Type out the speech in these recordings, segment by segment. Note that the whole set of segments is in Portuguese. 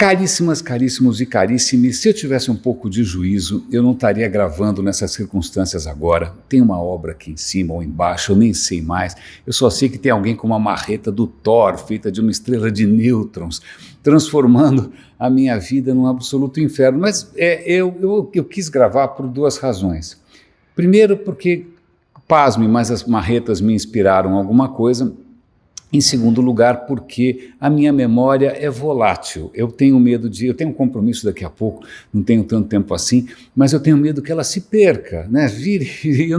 Caríssimas, caríssimos e caríssimes, se eu tivesse um pouco de juízo, eu não estaria gravando nessas circunstâncias agora. Tem uma obra aqui em cima ou embaixo, eu nem sei mais. Eu só sei que tem alguém com uma marreta do Thor, feita de uma estrela de nêutrons, transformando a minha vida num absoluto inferno. Mas eu quis gravar por duas razões. Primeiro porque, pasme, mas as marretas me inspiraram alguma coisa. Em segundo lugar, porque a minha memória é volátil. Eu tenho um compromisso daqui a pouco, não tenho tanto tempo assim, mas eu tenho medo que ela se perca, né? E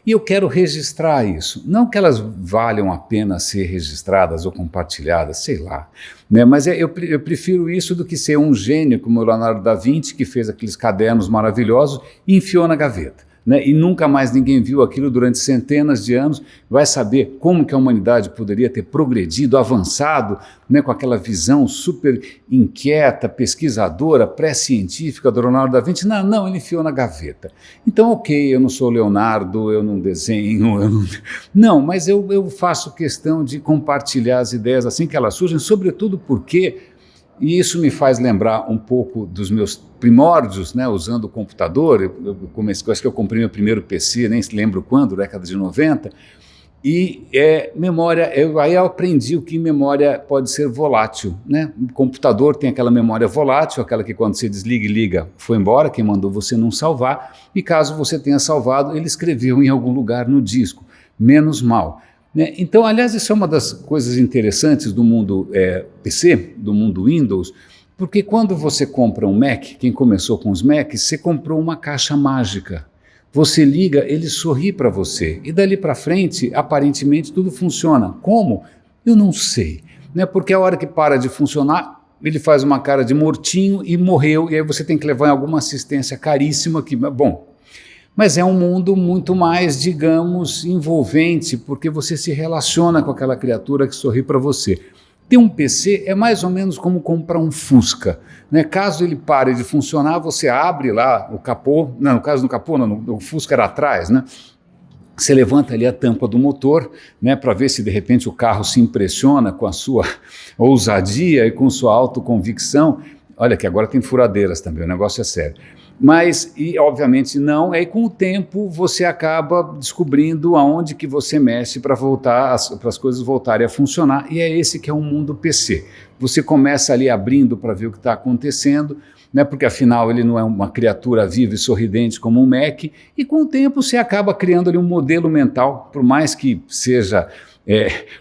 eu quero registrar isso. Não que elas valham a pena ser registradas ou compartilhadas, sei lá, né? Mas eu prefiro isso do que ser um gênio como o Leonardo da Vinci, que fez aqueles cadernos maravilhosos e enfiou na gaveta. Né? E nunca mais ninguém viu aquilo durante centenas de anos, vai saber como que a humanidade poderia ter progredido, avançado, né, com aquela visão super inquieta, pesquisadora, pré-científica do Leonardo da Vinci. Não, ele enfiou na gaveta. Então, ok, eu não sou Leonardo, eu não desenho, não, mas eu faço questão de compartilhar as ideias assim que elas surgem, sobretudo porque... E isso me faz lembrar um pouco dos meus primórdios, né, usando o computador. Eu acho que eu comprei meu primeiro PC, nem se lembro quando, década de 90, e memória, aí eu aprendi o que memória pode ser volátil, né? O computador tem aquela memória volátil, aquela que quando você desliga e liga, foi embora, quem mandou você não salvar, e caso você tenha salvado, ele escreveu em algum lugar no disco, menos mal. Né? Então, aliás, isso é uma das coisas interessantes do mundo PC, do mundo Windows, porque quando você compra um Mac, quem começou com os Macs, você comprou uma caixa mágica. Você liga, ele sorri para você, e dali para frente, aparentemente, tudo funciona. Como? Eu não sei, né? Porque a hora que para de funcionar, ele faz uma cara de mortinho e morreu, e aí você tem que levar em alguma assistência caríssima que, bom... Mas é um mundo muito mais, digamos, envolvente, porque você se relaciona com aquela criatura que sorri para você. Ter um PC é mais ou menos como comprar um Fusca, né? Caso ele pare de funcionar, você abre lá o capô, não, no caso do capô, não, o Fusca era atrás, né? Você levanta ali a tampa do motor, né, para ver se de repente o carro se impressiona com a sua ousadia e com sua autoconvicção. Olha que agora tem furadeiras também, o negócio é sério. Mas, e obviamente não, aí com o tempo você acaba descobrindo aonde que você mexe para as coisas voltarem a funcionar, e é esse que é o mundo PC. Você começa ali abrindo para ver o que está acontecendo, né, porque afinal ele não é uma criatura viva e sorridente como um Mac, e com o tempo você acaba criando ali um modelo mental, por mais que seja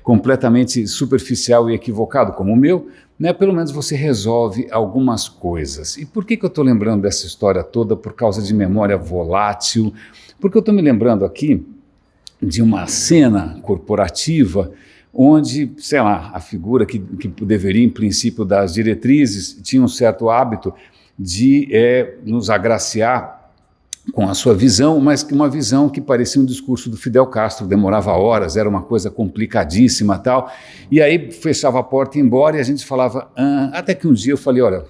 completamente superficial e equivocado como o meu, né, pelo menos você resolve algumas coisas. E por que eu estou lembrando dessa história toda? Por causa de memória volátil, porque eu estou me lembrando aqui de uma cena corporativa onde, sei lá, a figura que deveria, em princípio, dar as diretrizes, tinha um certo hábito de nos agraciar com a sua visão, mas uma visão que parecia um discurso do Fidel Castro, demorava horas, era uma coisa complicadíssima tal, e aí fechava a porta e ia embora e a gente falava, até que um dia eu falei, olha,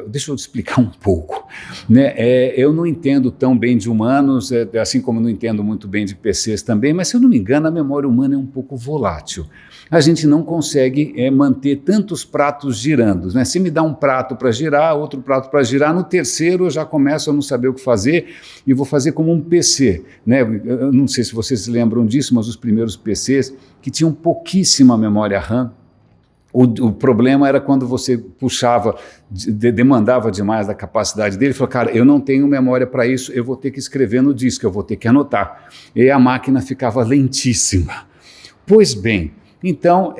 deixa eu te explicar um pouco, né? Eu não entendo tão bem de humanos, assim como não entendo muito bem de PCs também, mas se eu não me engano a memória humana é um pouco volátil, a gente não consegue manter tantos pratos girando, né? Se me dá um prato para girar, outro prato para girar, no terceiro eu já começo a não saber o que fazer e vou fazer como um PC, né? Eu não sei se vocês se lembram disso, mas os primeiros PCs que tinham pouquíssima memória RAM. O problema era quando você puxava, demandava demais da capacidade dele, falou, cara, eu não tenho memória para isso, eu vou ter que escrever no disco, eu vou ter que anotar. E a máquina ficava lentíssima. Pois bem, então,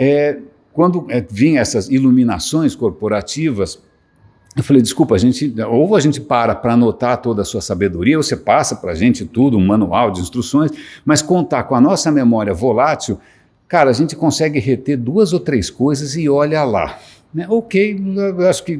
quando vinham essas iluminações corporativas, eu falei, desculpa, ou a gente para anotar toda a sua sabedoria, ou você passa para a gente tudo, um manual de instruções, mas contar com a nossa memória volátil, cara, a gente consegue reter 2 ou 3 coisas e olha lá. Né? Ok, eu acho que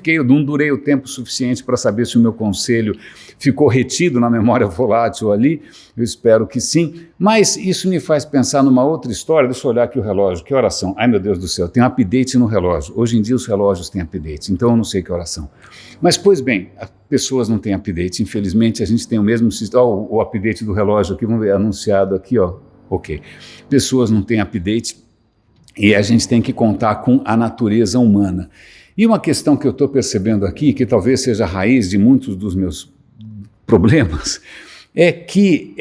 eu não durei o tempo suficiente para saber se o meu conselho ficou retido na memória volátil ali, eu espero que sim, mas isso me faz pensar numa outra história. Deixa eu olhar aqui o relógio, que horas são? Ai meu Deus do céu, tem um update no relógio, hoje em dia os relógios têm update, então eu não sei que horas são. Mas pois bem, as pessoas não têm update, infelizmente a gente tem o mesmo sistema, o update do relógio aqui, vamos ver, anunciado aqui, ó. Ok, pessoas não têm update e a gente tem que contar com a natureza humana. E uma questão que eu estou percebendo aqui, que talvez seja a raiz de muitos dos meus problemas, é que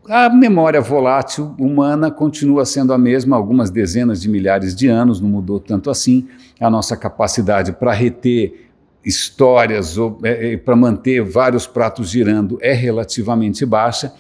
a memória volátil humana continua sendo a mesma há algumas dezenas de milhares de anos, não mudou tanto assim. A nossa capacidade para reter histórias ou para manter vários pratos girando é relativamente baixa.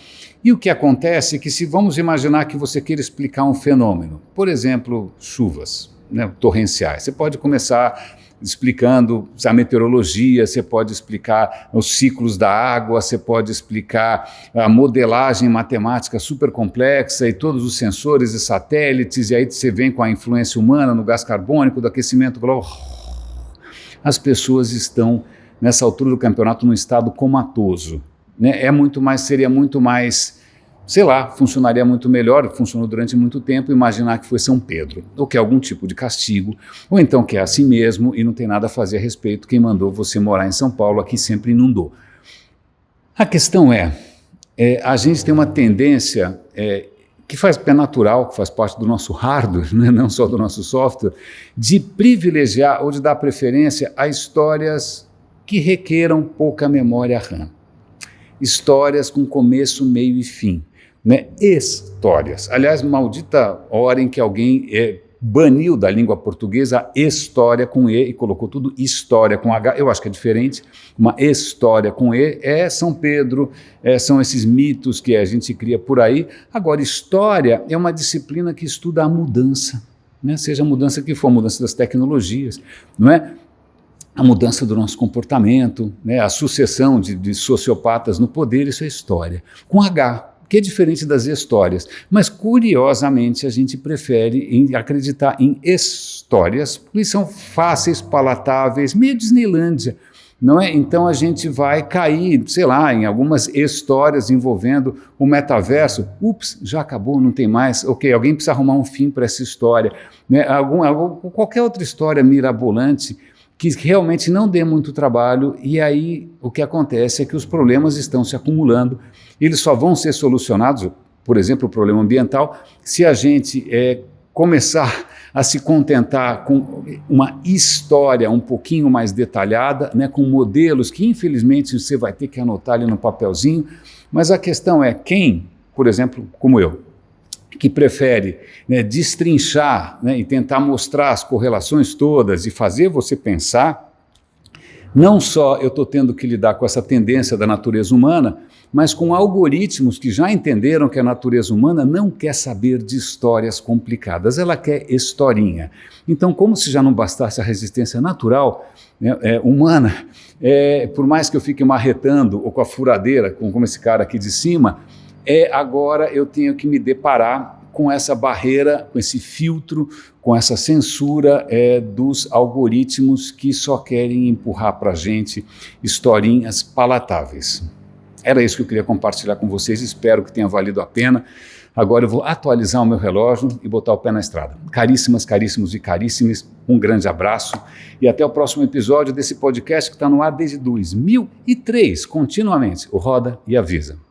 E o que acontece é que, se vamos imaginar que você queira explicar um fenômeno, por exemplo, chuvas, né, torrenciais, você pode começar explicando a meteorologia, você pode explicar os ciclos da água, você pode explicar a modelagem matemática super complexa e todos os sensores e satélites, e aí você vem com a influência humana no gás carbônico, do aquecimento global. As pessoas estão, nessa altura do campeonato, num estado comatoso, né? Seria muito mais, sei lá, funcionaria muito melhor, funcionou durante muito tempo, imaginar que foi São Pedro, ou que é algum tipo de castigo, ou então que é assim mesmo e não tem nada a fazer a respeito, quem mandou você morar em São Paulo, aqui sempre inundou. A questão a gente tem uma tendência que é natural, que faz parte do nosso hardware, né, não só do nosso software, de privilegiar ou de dar preferência a histórias que requeram pouca memória RAM. Histórias com começo, meio e fim. Né? Histórias. Aliás, maldita hora em que alguém baniu da língua portuguesa a história com E e colocou tudo história com H. Eu acho que é diferente. Uma história com E é São Pedro, são esses mitos que a gente cria por aí. Agora, história é uma disciplina que estuda a mudança, né? Seja a mudança que for, a mudança das tecnologias, não é? A mudança do nosso comportamento, né? A sucessão de sociopatas no poder, isso é história. Com H, que é diferente das histórias. Mas, curiosamente, a gente prefere acreditar em histórias, porque são fáceis, palatáveis, meio Disneylândia, não é? Então a gente vai cair, sei lá, em algumas histórias envolvendo o metaverso. Ups, já acabou, não tem mais. Ok, alguém precisa arrumar um fim para essa história. Né? Qualquer outra história mirabolante que realmente não dê muito trabalho, e aí o que acontece é que os problemas estão se acumulando. Eles só vão ser solucionados, por exemplo, o problema ambiental, se a gente começar a se contentar com uma história um pouquinho mais detalhada, né, com modelos que infelizmente você vai ter que anotar ali no papelzinho, mas a questão é quem, por exemplo, como eu, que prefere, né, destrinchar, né, e tentar mostrar as correlações todas e fazer você pensar. Não só eu estou tendo que lidar com essa tendência da natureza humana, mas com algoritmos que já entenderam que a natureza humana não quer saber de histórias complicadas, ela quer historinha. Então, como se já não bastasse a resistência natural, né, humana, por mais que eu fique marretando ou com a furadeira, como esse cara aqui de cima, agora eu tenho que me deparar com essa barreira, com esse filtro, com essa censura dos algoritmos que só querem empurrar para a gente historinhas palatáveis. Era isso que eu queria compartilhar com vocês, espero que tenha valido a pena. Agora eu vou atualizar o meu relógio e botar o pé na estrada. Caríssimas, caríssimos e caríssimes, um grande abraço e até o próximo episódio desse podcast que está no ar desde 2003, continuamente, o Roda e Avisa.